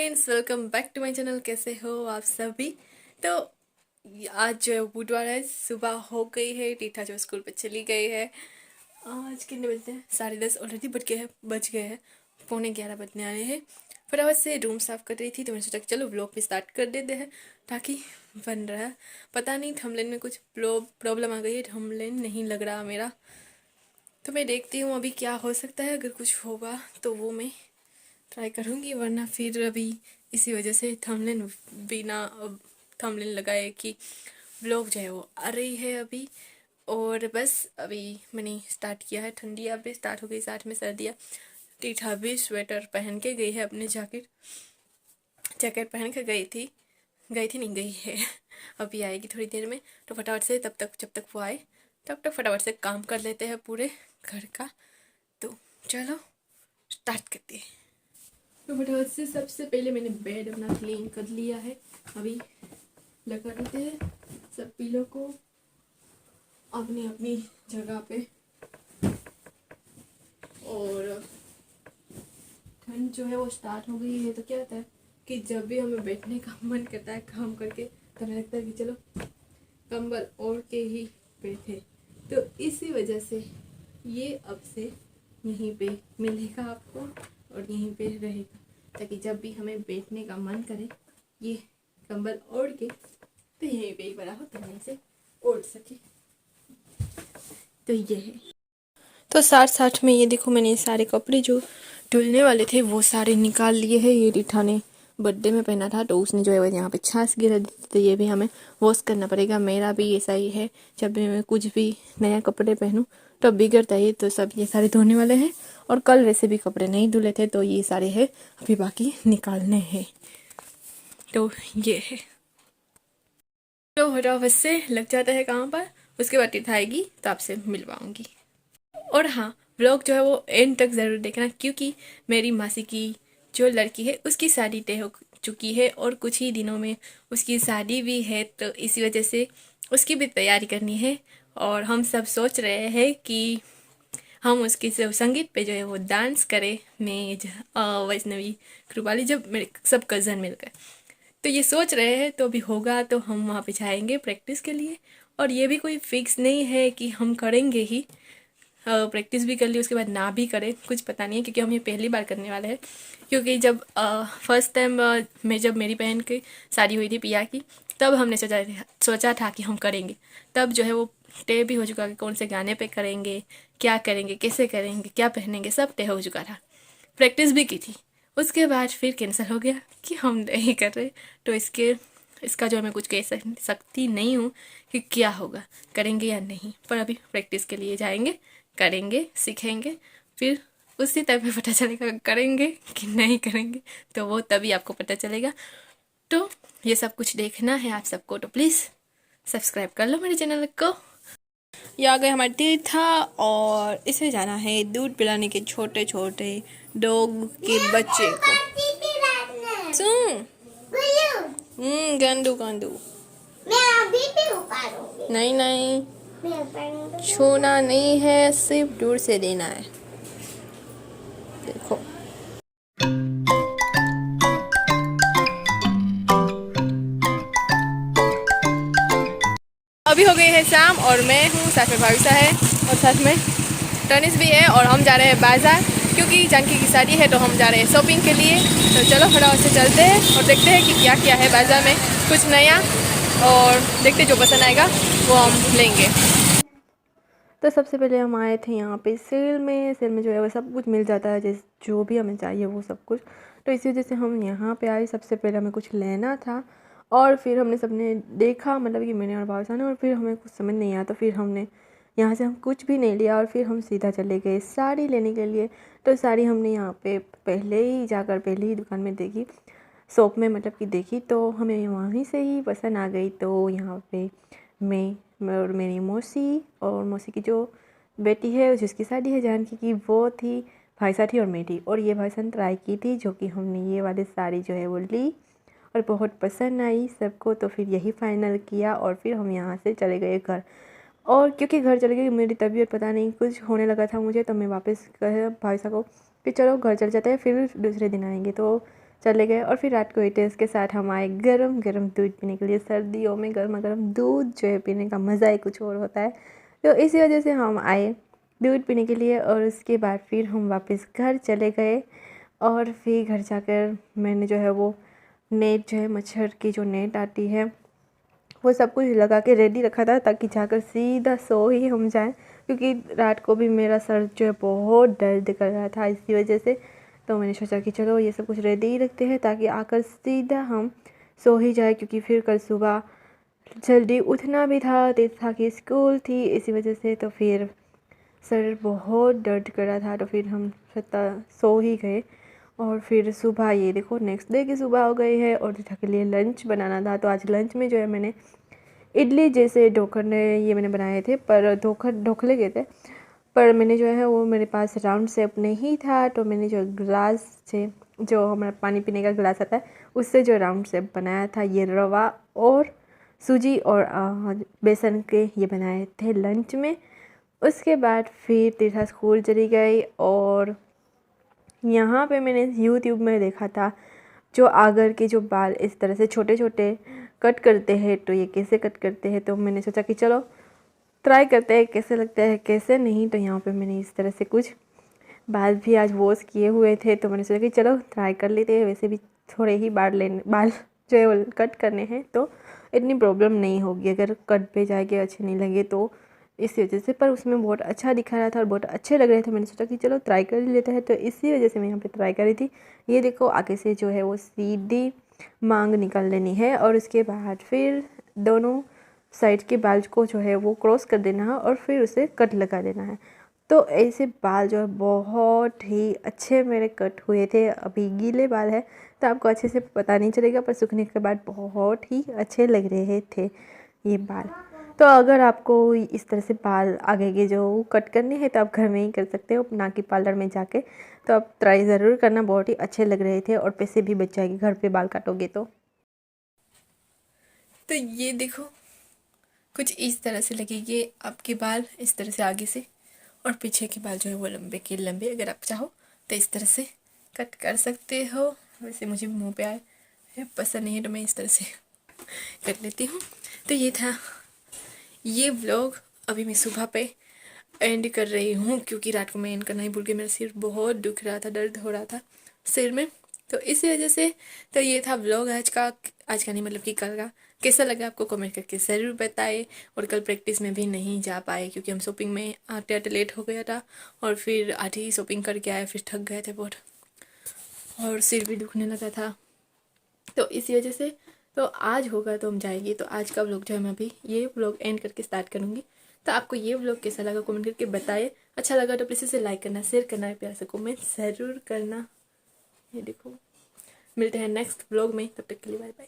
Friends, welcome back to my channel. कैसे हो आप सभी। तो आज बुधवार है, सुबह हो गई है। टीठा जो स्कूल पे चली गई है। आज कितने बजते हैं? 10:30 ऑलरेडी बज गए हैं। 11:45 बजने आए हैं। फटाफट से रूम साफ कर रही थी तो मैंने सोचा कि चलो व्लॉग भी स्टार्ट कर देते हैं ताकि बन रहा है। पता नहीं थंबनेल में कुछ प्रॉब्लम आ गई है, थंबनेल नहीं लग रहा मेरा। तो मैं देखती हूँ अभी क्या हो सकता है। अगर कुछ होगा तो वो मैं ट्राई करूँगी, वरना फिर अभी इसी वजह से थंबनेल बिना थंबनेल लगाए कि व्लॉग जो है वो आ रही है अभी। और बस अभी मैंने स्टार्ट किया है। ठंडियाँ भी स्टार्ट हो गई, साथ में सर्दियाँ। टीठा भी स्वेटर पहन के गई है, अपने जैकेट पहन के गई थी नहीं गई है। अभी आएगी थोड़ी देर में। तो फटाफट से तब तक जब तक वो आए तब तक फटाफट से काम कर लेते हैं पूरे घर का। तो चलो स्टार्ट करते हैं। तो फटाफट से सबसे पहले मैंने बेड अपना क्लीन कर लिया है। अभी लगा देते हैं सब पिलो को अपनी अपनी जगह पे। और ठंड जो है वो स्टार्ट हो गई है तो क्या होता है कि जब भी हमें बैठने का मन करता है काम करके, तो हमें लगता है कि चलो कंबल ओढ़ के ही बैठे। तो इसी वजह से ये अब से यहीं पे मिलेगा आपको और यहीं पे रहेगा, ताकि जब भी हमें बैठने का मन करे ये कंबल ओढ़ के तो यहीं पे ही बड़ा हो तो वहीं से ओढ़ सके। तो ये है। तो साथ साथ में ये देखो, मैंने सारे कपड़े जो धुलने वाले थे वो सारे निकाल लिए हैं। ये रीठा ने बर्थडे में पहना था तो उसने जो है वो यहाँ पे छाछ गिरा दी थी, तो ये भी हमें वॉश करना पड़ेगा। मेरा भी ऐसा ही है, जब भी मैं कुछ भी नया कपड़े पहनूं तो बिगड़ता ही। तो सब ये सारे धोने वाले हैं। और कल वैसे भी कपड़े नहीं धुले थे तो ये सारे हैं, अभी बाकी निकालने हैं। तो ये है। तो फटाफट से लग जाता है काम पर। उसके बाद रीठा आएगी तो आपसे मिलवाऊंगी। और हाँ, व्लॉग जो है वो एंड तक ज़रूर देखना, क्योंकि मेरी मासी की जो लड़की है उसकी शादी तय हो चुकी है और कुछ ही दिनों में उसकी शादी भी है। तो इसी वजह से उसकी भी तैयारी करनी है। और हम सब सोच रहे हैं कि हम उसके सब संगीत पे जो है वो डांस करें। मैं वैष्णवी, कृपाली, जब मेरे सब कज़न मिलकर तो ये सोच रहे हैं। तो अभी होगा तो हम वहाँ पे जाएंगे प्रैक्टिस के लिए। और ये भी कोई फिक्स नहीं है कि हम करेंगे ही, प्रैक्टिस भी कर ली उसके बाद ना भी करें, कुछ पता नहीं है, क्योंकि हम ये पहली बार करने वाले हैं। क्योंकि जब फर्स्ट टाइम जब मेरी बहन की शादी हुई थी पिया की, तब हमने सोचा था कि हम करेंगे। तब जो है वो तय भी हो चुका कि कौन से गाने पे करेंगे, क्या करेंगे, कैसे करेंगे, क्या पहनेंगे, सब तय हो चुका था। प्रैक्टिस भी की थी। उसके बाद फिर कैंसिल हो गया कि हम नहीं कर रहे। तो इसका जो मैं कुछ कह सकती नहीं हूँ कि क्या होगा, करेंगे या नहीं। पर अभी प्रैक्टिस के लिए जाएंगे, करेंगे, सीखेंगे। फिर उसी टाइम पे पता चलेगा करेंगे कि नहीं करेंगे। तो वो तभी आपको पता चलेगा। तो ये सब कुछ देखना है आप सबको, तो प्लीज़ सब्सक्राइब कर लो मेरे चैनल को। ये आ गए हमारे तीर्था और इसे जाना है दूध पिलाने के छोटे छोटे डॉग के बच्चे को। सुन, गंदू गंदू। मैं अभी भी उतारूंगी। नहीं नहीं, मैं उतारूंगी। छूना नहीं है, सिर्फ दूर से देना है। देखो, अभी हो गई है शाम और मैं हूँ, साथ में भाविसा है और साथ में टनिस भी है। और हम जा रहे हैं बाजार, क्योंकि जानकी की शादी है तो हम जा रहे हैं शॉपिंग के लिए। तो चलो फटाफट से चलते हैं और देखते हैं कि क्या क्या है बाजार में, कुछ नया। और देखते जो पसंद आएगा वो हम लेंगे। तो सबसे पहले हम आए थे यहाँ पे सेल में जो है वो सब कुछ मिल जाता है, जैसे जो भी हमें चाहिए वो सब कुछ। तो इसी वजह से हम यहाँ पे आए। सबसे पहले हमें कुछ लेना था और फिर हमने सबने देखा, मतलब कि मैंने और भावसा ने, और फिर हमें कुछ समझ नहीं आया तो फिर हमने यहाँ से हम कुछ भी नहीं लिया और फिर हम सीधा चले गए साड़ी लेने के लिए। तो साड़ी हमने यहाँ पे पहले ही दुकान में देखी, शॉप में मतलब कि देखी, तो हमें वहीं से ही पसंद आ गई। तो यहाँ पे मैं और मेरी मौसी और मौसी की जो बेटी है जिसकी शादी है जानकी की, वो थी, भाईसा थी और मैं थी। और ये भाईसा ट्राई की थी, जो कि हमने ये वाली साड़ी जो है वो ली और बहुत पसंद आई सबको। तो फिर यही फाइनल किया और फिर हम यहाँ से चले गए घर। और क्योंकि घर चले गए, मेरी तबीयत पता नहीं कुछ होने लगा था मुझे, तो मैं वापस कहा भाईसा को कि चलो घर चल जाते हैं, फिर दूसरे दिन आएंगे। तो चले गए। और फिर रात को ईटर्स के साथ हम आए गरम गरम दूध पीने के लिए। सर्दियों में गर्मा गर्म दूध जो है पीने का मज़ा ही कुछ और होता है। तो इसी वजह से हम आए दूध पीने के लिए। और उसके बाद फिर हम वापस घर चले गए। और फिर घर जाकर मैंने जो है वो नेट जो है, मच्छर की जो नेट आती है, वो सब कुछ लगा के रेडी रखा था ताकि जाकर सीधा सो ही हम जाएं, क्योंकि रात को भी मेरा सर जो है बहुत दर्द कर रहा था इसी वजह से। तो मैंने सोचा कि चलो ये सब कुछ रेडी ही रखते हैं ताकि आकर सीधा हम सो ही जाए, क्योंकि फिर कल सुबह जल्दी उठना भी था, तेज था कि स्कूल थी, इसी वजह से। तो फिर सर बहुत दर्द कर रहा था, तो फिर हम सो ही गए। और फिर सुबह ये देखो नेक्स्ट डे की सुबह हो गई है और रिठा के लिए लंच बनाना था। तो आज लंच में जो है मैंने इडली जैसे ढोकने ये मैंने बनाए थे, पर ढोकले गए थे, पर मैंने जो है वो मेरे पास राउंड शेप नहीं था। तो मैंने जो ग्लास से, जो हमारा पानी पीने का ग्लास आता है, उससे जो राउंड शेप बनाया था। ये रवा और सूजी और बेसन के ये बनाए थे लंच में। उसके बाद फिर तीर्था स्कूल चली गई। और यहाँ पे मैंने यूट्यूब में देखा था जो आगर के जो बाल इस तरह से छोटे छोटे कट करते हैं, तो ये कैसे कट करते हैं। तो मैंने सोचा कि चलो ट्राई करते हैं कैसे लगता है कैसे नहीं। तो यहाँ पे मैंने इस तरह से कुछ बाल भी आज वॉश किए हुए थे, तो मैंने सोचा कि चलो ट्राई कर लेते हैं। वैसे भी थोड़े ही बाल जो है वो कट करने हैं, तो इतनी प्रॉब्लम नहीं होगी अगर कट पे जाएंगे अच्छे नहीं लगे तो, इसी वजह से। पर उसमें बहुत अच्छा दिखा रहा था और बहुत अच्छे लग रहे थे। मैंने सोचा कि चलो ट्राई कर लेते हैं, तो इसी वजह से मैं यहाँ पे ट्राई करी थी। ये देखो आगे से जो है वो सीधी मांग निकाल लेनी है और उसके बाद फिर दोनों साइड के बाल को जो है वो क्रॉस कर देना है और फिर उसे कट लगा देना है। तो ऐसे बाल जो है बहुत ही अच्छे मेरे कट हुए थे। अभी गीले बाल है तो आपको अच्छे से पता नहीं चलेगा, पर सूखने के बाद बहुत ही अच्छे लग रहे थे ये बाल। तो अगर आपको इस तरह से बाल आगे के जो कट करने हैं तो आप घर में ही कर सकते हो, ना कि पार्लर में जाके। तो आप ट्राई ज़रूर करना, बहुत ही अच्छे लग रहे थे और पैसे भी बच जाएंगे घर पे बाल काटोगे तो। ये देखो कुछ इस तरह से लगेंगे आपके बाल, इस तरह से आगे से, और पीछे के बाल जो है वो लंबे के लंबे। अगर आप चाहो तो इस तरह से कट कर सकते हो। वैसे मुझे मुंह पे आए है पसंद नहीं है तो मैं इस तरह से कर लेती हूँ। तो ये था ये व्लॉग। अभी मैं सुबह पे एंड कर रही हूँ, क्योंकि रात को मैं एंड करना ही भूल गई। मेरा सिर बहुत दुख रहा था, दर्द हो रहा था सिर में, तो इसी वजह से। तो ये था व्लॉग आज का नहीं मतलब कि कल का। कैसा लगा आपको कमेंट करके ज़रूर बताएं। और कल प्रैक्टिस में भी नहीं जा पाए क्योंकि हम शॉपिंग में आते आते लेट हो गया था, और फिर आधी ही शॉपिंग करके आए, फिर थक गए थे बहुत और सिर भी दुखने लगा था, तो इसी वजह से। तो आज होगा तो हम जाएंगे। तो आज का व्लॉग जो है मैं अभी ये व्लॉग एंड करके स्टार्ट करूँगी। तो आपको ये व्लॉग कैसा लगा कमेंट करके बताइए। अच्छा लगा तो प्लीज़ इसे लाइक करना, शेयर करना, प्यार से कमेंट ज़रूर करना। ये देखो मिलते हैं नेक्स्ट व्लॉग में, तब तक के लिए बाय बाय।